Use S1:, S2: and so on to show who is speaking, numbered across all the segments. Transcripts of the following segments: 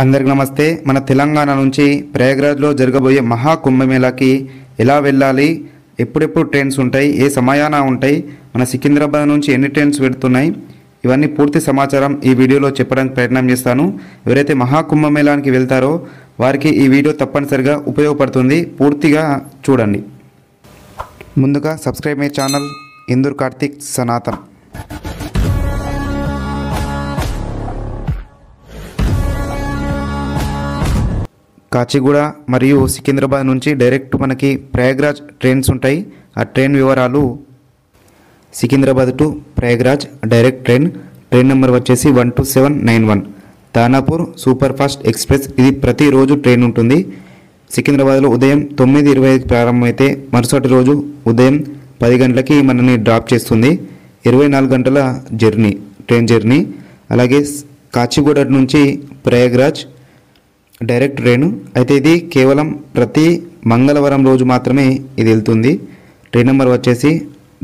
S1: అందరికి నమస్తే। మన తెలంగాణ నుంచి ప్రయాగ్రాజ్లో జరగబోయే మహా కుంభమేళాకి ఎలా వెళ్ళాలి, ఎప్పుడెప్పుడు ట్రైన్స్ ఉంటాయి, ఏ సమయాన ఉంటాయి, మన సికింద్రాబాద్ నుంచి ఎన్ని ట్రైన్స్ పెడుతున్నాయి, ఇవన్నీ పూర్తి సమాచారం ఈ వీడియోలో చెప్పడానికి ప్రయత్నం చేస్తాను। ఎవరైతే మహా కుంభమేళానికి వెళ్తారో వారికి ఈ వీడియో తప్పనిసరిగా ఉపయోగపడుతుంది, పూర్తిగా చూడండి। ముందుగా subscribe my channel Indur Karthik Sanatan. Kacheguda మరియు సికింద్రాబాద్ నుంచి డైరెక్ట్ మనకి ప్రయాగ్రాజ్ ట్రైన్స్ ఉంటాయి। ఆ ట్రైన్ వివరాలు, Secunderabad to Prayagraj direct train number వచ్చేసి 12791 దానాపూర్ సూపర్ ఫాస్ట్ ఎక్స్ప్రెస్। ఇది ప్రతిరోజు ట్రైన్ ఉంటుంది। సికింద్రాబాద్లో ఉదయం 9:25కి ప్రారంభమైతే మరుసటి రోజు ఉదయం 10 గంటలకి మనల్ని డ్రాప్ చేస్తుంది। 24 గంటల ట్రైన్ జర్నీ। అలాగే కాచిగూడ నుంచి ప్రయాగ్రాజ్ డైరెక్ట్ ట్రైన్ అయితే ఇది కేవలం ప్రతి మంగళవారం రోజు మాత్రమే ఇది వెళ్తుంది। ట్రైన్ నెంబర్ వచ్చేసి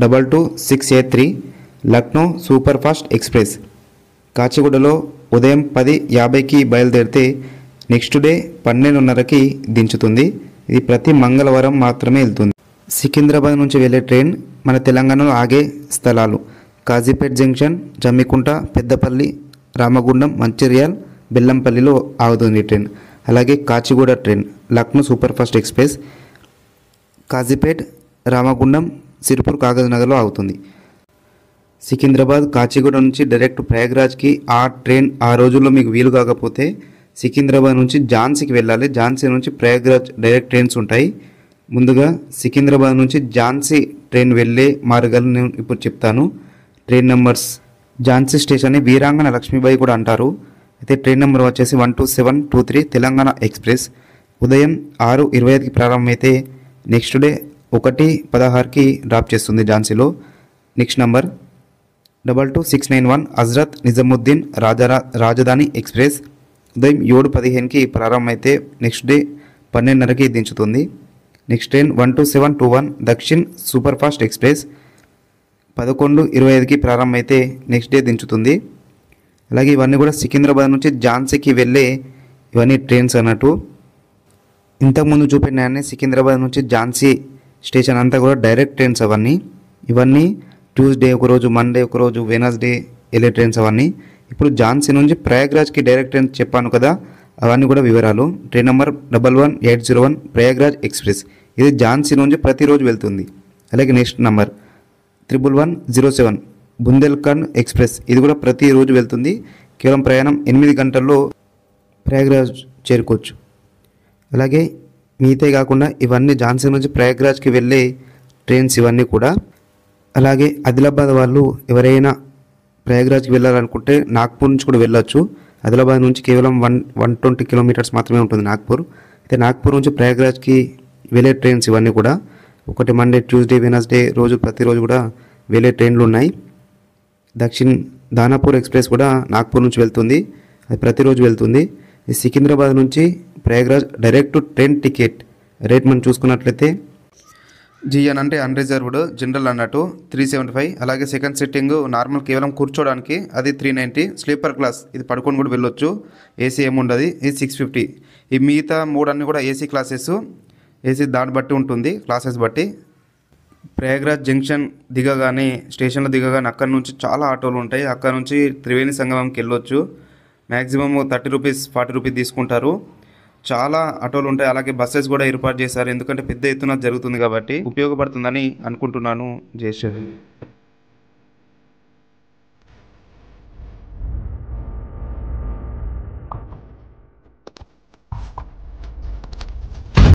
S1: 22683 లక్నో సూపర్ ఫాస్ట్ ఎక్స్ప్రెస్। కాచిగూడలో ఉదయం 10:50కి బయలుదేరితే నెక్స్ట్ డే 12:30కి దించుతుంది। ఇది ప్రతి మంగళవారం మాత్రమే వెళ్తుంది। సికింద్రాబాద్ నుంచి వెళ్ళే ట్రైన్ మన తెలంగాణలో ఆగే స్థలాలు కాజీపేట్ జంక్షన్, జమ్మికుంట, పెద్దపల్లి, రామగుండం, మంచిర్యాల్, బెల్లంపల్లిలో ఆగుతుంది ట్రైన్। అలాగే Kacheguda train Lucknow super fast express Kazipet, Ramagundam, Sirpur, కాగజ్ నగర్లో ఆగుతుంది। సికింద్రాబాద్ కాచిగూడ నుంచి డైరెక్ట్ ప్రయాగ్రాజ్కి ఆ ట్రైన్ ఆ రోజుల్లో మీకు వీలు కాకపోతే సికింద్రాబాద్ నుంచి ఝాన్సీకి వెళ్ళాలి। ఝాన్సీ నుంచి ప్రయాగ్రాజ్ డైరెక్ట్ ట్రైన్స్ ఉంటాయి। ముందుగా సికింద్రాబాద్ నుంచి ఝాన్సీ ట్రైన్ వెళ్ళే మార్గాలు నేను ఇప్పుడు చెప్తాను। ట్రైన్ నెంబర్స్, ఝాన్సీ స్టేషన్ని వీరాంగన లక్ష్మీబాయి కూడా అంటారు। అయితే ట్రైన్ నెంబర్ వచ్చేసి 12723 తెలంగాణ ఎక్స్ప్రెస్। ఉదయం 6:25కి ప్రారంభమైతే నెక్స్ట్ డే 1:16కి డ్రాప్ చేస్తుంది ఝాన్సీలో। Next number 22691 Hazrat Nizamuddin Rajdhani express. ఉదయం 7:15కి ప్రారంభమైతే నెక్స్ట్ డే 12:30కి దించుతుంది। Next train 12721 Dakshin super fast express 11:25కి ప్రారంభమైతే నెక్స్ట్ డే దించుతుంది। అలాగే ఇవన్నీ కూడా సికింద్రాబాద్ నుంచి ఝాన్సీకి వెళ్ళే ఇవన్నీ ట్రైన్స్ అన్నట్టు। ఇంతకుముందు చూపిన సికింద్రాబాద్ నుంచి ఝాన్సీ స్టేషన్ అంతా కూడా డైరెక్ట్ ట్రైన్స్ ఇవన్నీ ట్యూస్డే ఒకరోజు, మండే ఒకరోజు, వెనస్డే వెళ్ళే ట్రైన్స్ అవన్నీ। ఇప్పుడు ఝాన్సీ నుంచి ప్రయాగ్రాజ్కి డైరెక్ట్ ట్రైన్స్ చెప్పాను కదా, అవన్నీ కూడా వివరాలు। ట్రైన్ నెంబర్ 11801 ప్రయాగ్రాజ్ ఎక్స్ప్రెస్, ఇది ఝాన్సీ నుంచి ప్రతిరోజు వెళ్తుంది। అలాగే నెక్స్ట్ నెంబర్ 11107 బుందేల్ఖండ్ ఎక్స్ప్రెస్, ఇది కూడా ప్రతిరోజు వెళ్తుంది। కేవలం ప్రయాణం 8 గంటల్లో ప్రయాగ్రాజ్ చేరుకోవచ్చు। అలాగే మిగతా కాకుండా ఇవన్నీ ఝాన్సీ నుంచి ప్రయాగ్రాజ్కి వెళ్ళే ట్రైన్స్ ఇవన్నీ కూడా। అలాగే ఆదిలాబాద్ వాళ్ళు ఎవరైనా ప్రయాగ్రాజ్కి వెళ్ళాలనుకుంటే నాగ్పూర్ నుంచి కూడా వెళ్ళొచ్చు। ఆదిలాబాద్ నుంచి కేవలం 120 కిలోమీటర్స్ మాత్రమే ఉంటుంది నాగ్పూర్। అయితే నాగ్పూర్ నుంచి ప్రయాగ్రాజ్కి వెళ్ళే ట్రైన్స్ ఇవన్నీ కూడా ఒకటి మండే, ట్యూస్డే, వెనస్డే రోజు ప్రతిరోజు కూడా వెళ్ళే ట్రైన్లు ఉన్నాయి। దక్షిణ్ దానాపూర్ ఎక్స్ప్రెస్ కూడా నాగ్పూర్ నుంచి వెళ్తుంది, అది ప్రతిరోజు వెళ్తుంది। సికింద్రాబాద్ నుంచి Prayagraj direct train ticket rate మనం చూసుకున్నట్లయితే జిఎన్ అంటే అన్రిజర్వ్డ్, జనరల్ అన్నట్టు 375। అలాగే సెకండ్ సిట్టింగ్ నార్మల్ కేవలం కూర్చోడానికి అది 390। స్లీపర్ క్లాస్ ఇది పడుకొని కూడా వెళ్ళొచ్చు, ఏసీ ఏముండదు, ఇది 650। ఈ మిగతా 3 అన్నీ కూడా ఏసీ క్లాసెస్, ఏసీ దాన్ని బట్టి ఉంటుంది, క్లాసెస్ బట్టి। ప్రయాగ్రాజ్ జంక్షన్ దిగగానే, స్టేషన్లో దిగగానే అక్కడ నుంచి చాలా ఆటోలు ఉంటాయి। అక్కడ నుంచి త్రివేణి సంగమంకి వెళ్ళొచ్చు। మ్యాక్సిమం 30 రూపీస్ 40 రూపీస్ తీసుకుంటారు, చాలా ఆటోలు ఉంటాయి। అలాగే బస్సెస్ కూడా ఏర్పాటు చేశారు, ఎందుకంటే పెద్ద ఎత్తున జరుగుతుంది కాబట్టి ఉపయోగపడుతుందని అనుకుంటున్నాను। జై శ్రీరామ్।